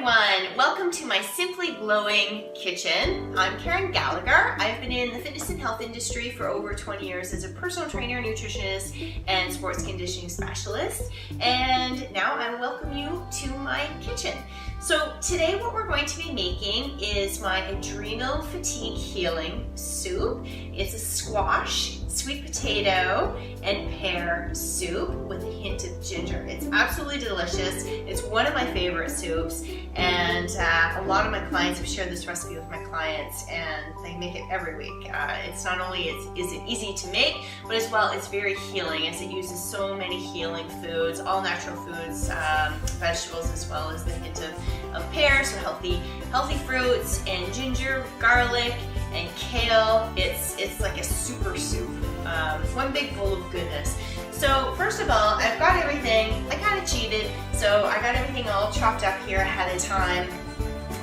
everyone, welcome to my Simply Glowing kitchen. I'm Karen Gallagher. I've been in the fitness and health industry for over 20 years as a personal trainer, nutritionist, and sports conditioning specialist. And now I welcome you to my kitchen. So today what we're going to be making is my adrenal fatigue healing soup. It's a squash, sweet potato, and pear soup with a hint of ginger. It's absolutely delicious. It's one of my favorite soups, and a lot of my clients have shared this recipe with my clients, and they make it every week. It's not only is it easy to make, but as well it's very healing, as it uses so many healing foods, all natural foods, vegetables, as well as the hint of pear, so healthy fruits, and ginger, garlic, and kale. It's like a super soup, one big bowl of goodness. So first of all, I've got everything. I kind of cheated, so I got everything all chopped up here ahead of time.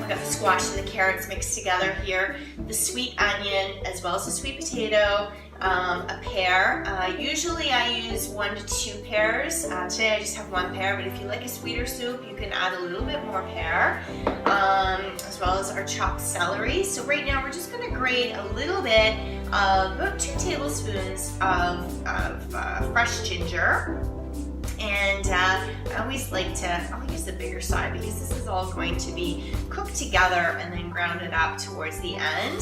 I got the squash and the carrots mixed together here, the sweet onion, as well as the sweet potato, a pear. Usually I use 1 to 2 pears. Today I just have 1 pear, but if you like a sweeter soup, you can add a little bit more pear, as well as our chopped celery. So right now we're just going to grate a little bit of about 2 tablespoons of fresh ginger. And I always like I'll use the bigger side because this is all going to be cooked together and then grounded up towards the end.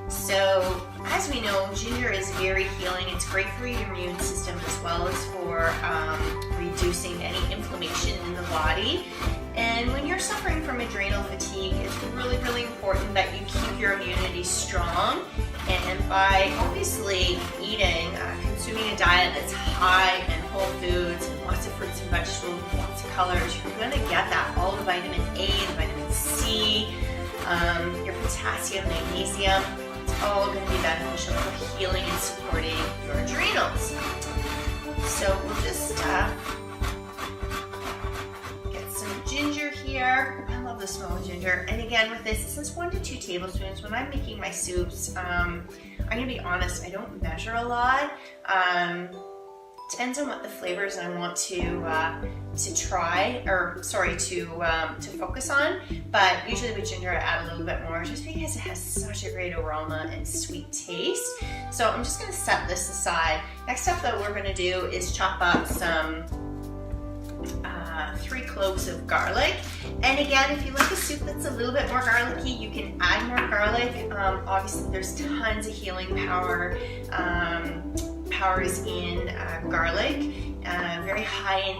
So as we know, ginger is very healing. It's great for your immune system as well as for reducing any inflammation in the body. And when you're suffering from adrenal fatigue, it's really, really important that you keep your immunity strong. And by obviously consuming a diet that's high in whole foods, and lots of fruits and vegetables, lots of colors, you're going to get that, all the vitamin A, the vitamin C, your potassium, magnesium. It's all going to be beneficial for healing and supporting your adrenals. So we'll just get some ginger here. I love the smell of ginger. And again, with this is 1 to 2 tablespoons. When I'm making my soups, I'm going to be honest, I don't measure a lot. Depends on what the flavors I want to focus on. But usually with ginger I add a little bit more just because it has such a great aroma and sweet taste. So I'm just going to set this aside. Next up that we're going to do is chop up some 3 cloves of garlic. And again, if you like a soup that's a little bit more garlicky, you can add more garlic. Obviously there's tons of healing powers in garlic, very high in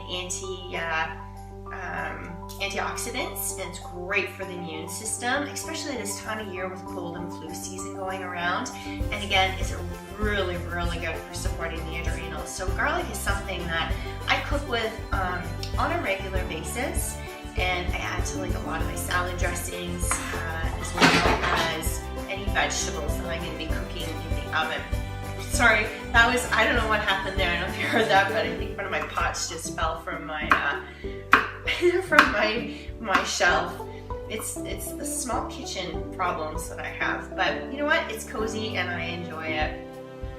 antioxidants, and it's great for the immune system, especially this time of year with cold and flu season going around. And again, it's really, really good for supporting the adrenals. So garlic is something that I cook with on a regular basis, and I add to like a lot of my salad dressings, as well as any vegetables that I'm going to be cooking in the oven. Sorry, I don't know what happened there. I don't know if you heard that, but I think one of my pots just fell from my my shelf. It's the small kitchen problems that I have, but you know what? It's cozy and I enjoy it.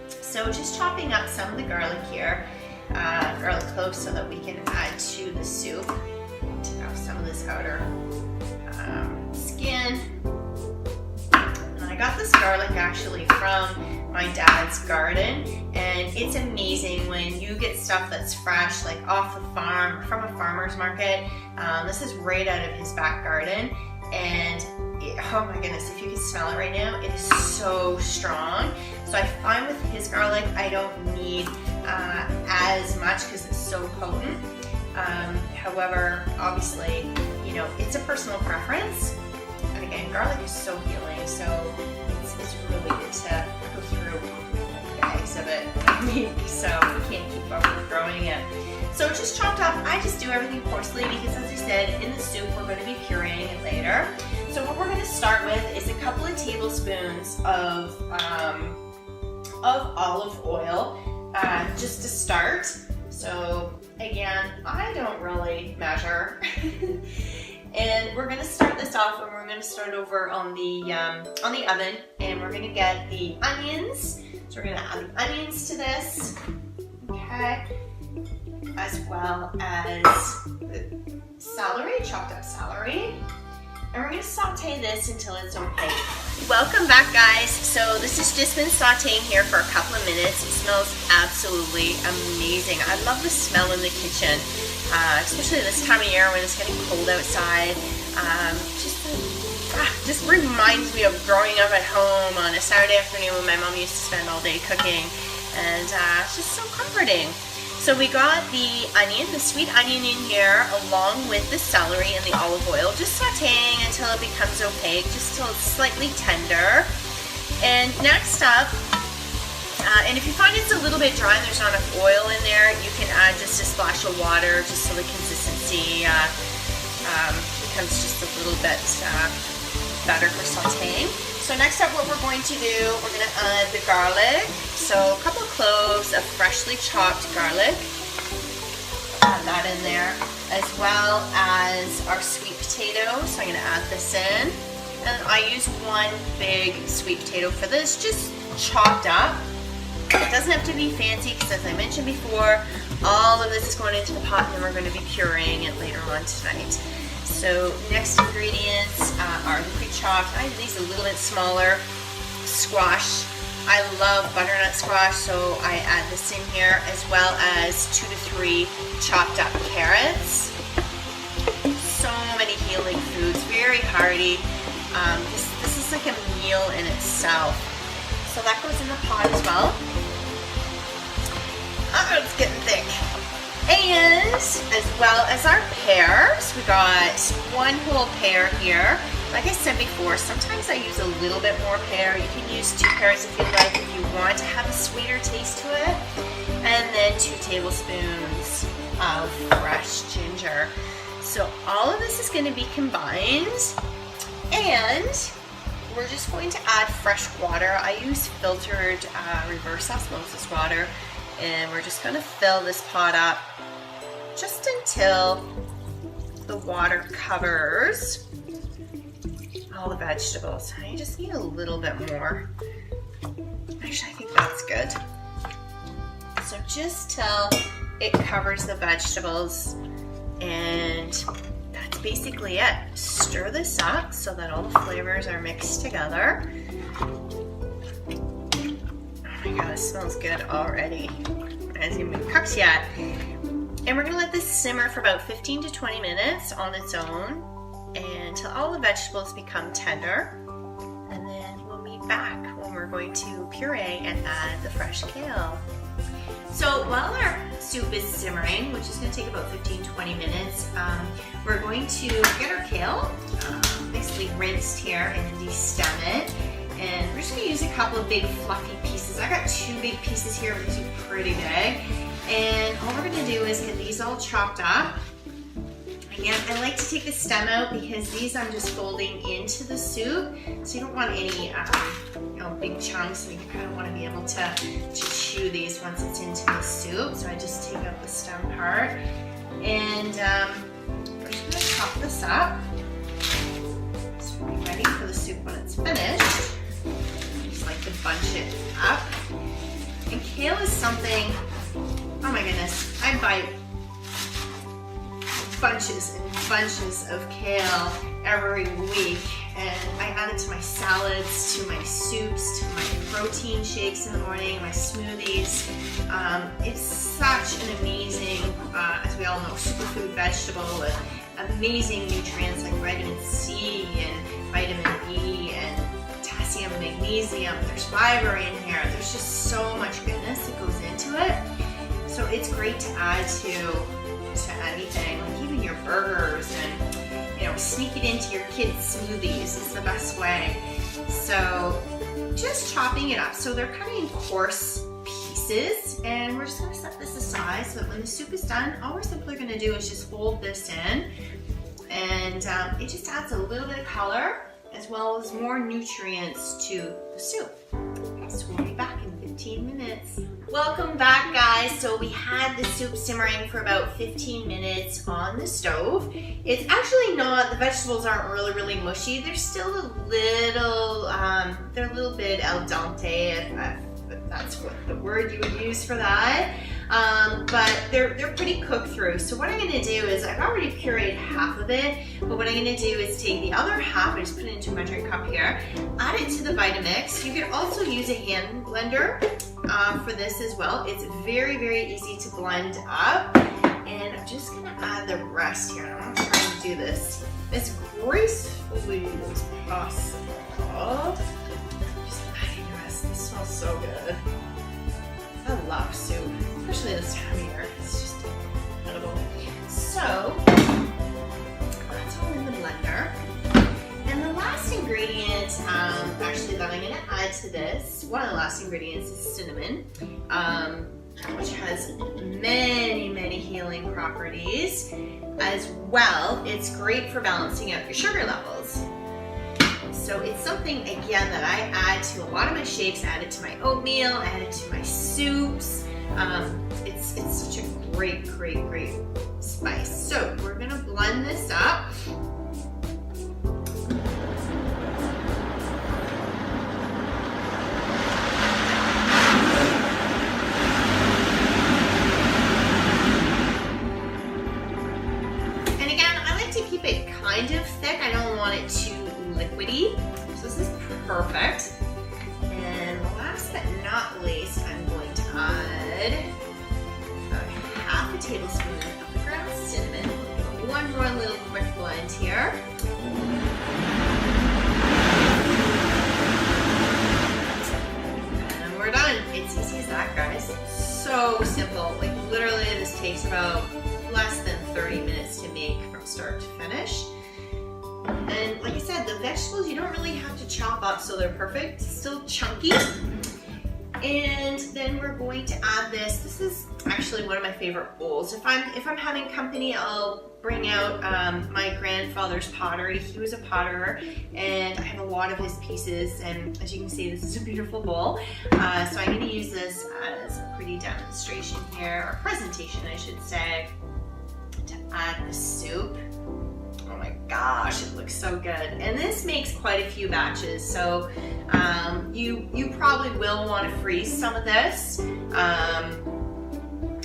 So just chopping up some of the garlic here, garlic cloves, so that we can add to the soup. Take off some of this outer skin. And I got this garlic actually from my dad's garden, and it's amazing when you get stuff that's fresh, like off the farm, from a farmer's market. This is right out of his back garden, and oh my goodness, if you can smell it right now, it is so strong. So I find with his garlic, I don't need as much because it's so potent. However, obviously, you know, it's a personal preference. And again, garlic is so healing, so it's really good to go through bags of it a week, so we can't keep overgrowing it. So just chopped up, I just do everything coarsely because, as I said, in the soup we're going to be pureeing it later. So what we're going to start with is a couple of tablespoons of olive oil, just to start. So again, I don't really measure. And we're going to start this off, and we're going to start over on the oven, and we're going to get the onions. So we're going to add the onions to this, okay, as well as the celery, chopped up celery. And we're gonna saute this until it's opaque. Welcome back, guys. So this has just been sauteing here for a couple of minutes. It smells absolutely amazing. I love the smell in the kitchen, especially this time of year when it's getting cold outside. Just reminds me of growing up at home on a Saturday afternoon when my mom used to spend all day cooking, and it's just so comforting. So we got the onion, the sweet onion in here, along with the celery and the olive oil, just sauteing until it becomes opaque, just till it's slightly tender. And next up, and if you find it's a little bit dry and there's not enough oil in there, you can add just a splash of water, just so the consistency becomes just a little bit better for sauteing. So next up, what we're going to do, we're going to add the garlic. So a couple of cloves of freshly chopped garlic. Add that in there, as well as our sweet potato. So I'm going to add this in. And I use one big sweet potato for this, just chopped up. It doesn't have to be fancy because, as I mentioned before, all of this is going into the pot and then we're going to be pureeing it later on tonight. So next ingredients are the pre-chopped. I have these a little bit smaller. Squash. I love butternut squash, so I add this in here, as well as 2 to 3 chopped up carrots. So many healing foods, very hearty. This is like a meal in itself. So that goes in the pot as well. Oh, it's getting thick. And as well as our pears, we got 1 whole pear here. Like I said before, sometimes I use a little bit more pear. You can use 2 pears if you like, if you want to have a sweeter taste to it. And then 2 tablespoons of fresh ginger. So all of this is going to be combined, and we're just going to add fresh water. I use filtered reverse osmosis water, and we're just going to fill this pot up just until the water covers all the vegetables. I just need a little bit more. Actually, I think that's good. So just till it covers the vegetables, and that's basically it. Stir this up so that all the flavors are mixed together. Oh my god, it smells good already. It hasn't even been cooked yet. And we're gonna let this simmer for about 15 to 20 minutes on its own until all the vegetables become tender. And then we'll meet back when we're going to puree and add the fresh kale. So while our soup is simmering, which is going to take about 15-20 minutes, we're going to get our kale basically rinsed here and then destem it. And we're just going to use a couple of big fluffy pieces. I got 2 big pieces here, but these are pretty big. And all we're going to do is get these all chopped up. Again, I like to take the stem out because these I'm just folding into the soup, so you don't want any big chunks, and you kind of want to be able to chew these once it's into the soup. So I just take out the stem part, and we're just going to chop this up. So we'll be ready for the soup when it's finished. I just like to bunch it up. And kale is something, oh my goodness, I buy bunches and bunches of kale every week, and I add it to my salads, to my soups, to my protein shakes in the morning, my smoothies. It's such an amazing, as we all know, superfood vegetable with amazing nutrients like vitamin C and vitamin E and potassium, magnesium. There's fiber in here. There's just so much goodness that goes into it. So it's great to add to anything, like even your burgers, and sneak it into your kids' smoothies is the best way. So just chopping it up. So they're kind of in coarse pieces, and we're just going to set this aside so that when the soup is done, all we're simply going to do is just fold this in, and it just adds a little bit of color as well as more nutrients to the soup. Okay, so we'll be back in 15 minutes. Welcome back, guys. So we had the soup simmering for about 15 minutes on the stove. It's actually not, the vegetables aren't really mushy. They're still a little, they're a little bit al dente, if that's what the word you would use for that. But they're pretty cooked through. So what I'm gonna do is, I've already pureed half of it, but what I'm gonna do is take the other half, I just put it into my drink cup here, add it to the Vitamix. You can also use a hand blender for this as well. It's very, very easy to blend up. And I'm just gonna add the rest here. I'm gonna try and do this as gracefully as possible. Just adding the rest. This smells so good. I love soup, especially this time of year. It's just incredible. So that's all in the blender. And the last ingredient, actually, that I'm going to add to this, one of the last ingredients is cinnamon, which has many, many healing properties. As well, it's great for balancing out your sugar levels. So it's something, again, that I add to a lot of my shakes. I add it to my oatmeal, I add it to my soups. It's such a great, great, great spice. So we're gonna blend this up. And again, I like to keep it kind of thick. I don't want it too liquidy. So this is perfect. And last but not least, I'm going to add about half a tablespoon of the ground cinnamon. One more little quick blend here. And we're done. It's easy as that, guys. So simple. Like literally this takes about less than 30 minutes to make from start to finish. And like I said, the vegetables you don't really have to chop up so they're perfect, still chunky. And then we're going to add this. This is actually one of my favorite bowls. If I'm having company, I'll bring out my grandfather's pottery. He was a potterer, and I have a lot of his pieces. And as you can see, this is a beautiful bowl. So I'm going to use this as a pretty demonstration here, or presentation, I should say, to add the soup. Oh my gosh, it looks so good. And this makes quite a few batches, so you probably will want to freeze some of this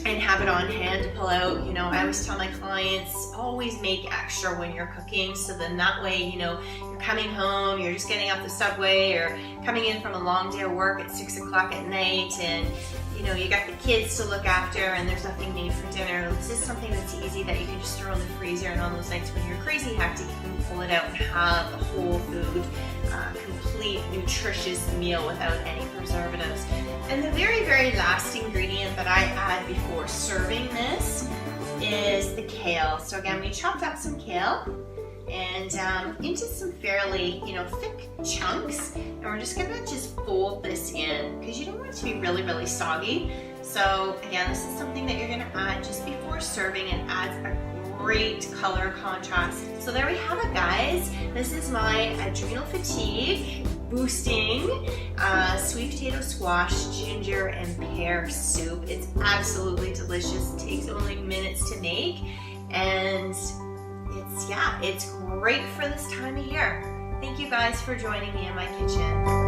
and have it on hand to pull out. You know, I always tell my clients, always make extra when you're cooking, so then that way, you know, you're coming home, you're just getting off the subway or coming in from a long day of work at 6 o'clock at night, and you know, you got the kids to look after and there's nothing made for dinner. This is something that's easy that you can just throw in the freezer, and on those nights when you're crazy hectic, you can pull it out and have a whole food, complete, nutritious meal without any preservatives. And the very, very last ingredient that I add before serving this is the kale. So again, we chopped up some kale and into some fairly, you know, thick chunks, and we're just gonna fold this in because you don't want it to be really, really soggy. So again, this is something that you're gonna add just before serving, and adds a great color contrast. So there we have it, guys. This is my adrenal fatigue boosting sweet potato squash, ginger, and pear soup. It's absolutely delicious. It takes only minutes to make, and it's great for this time of year. Thank you guys for joining me in my kitchen.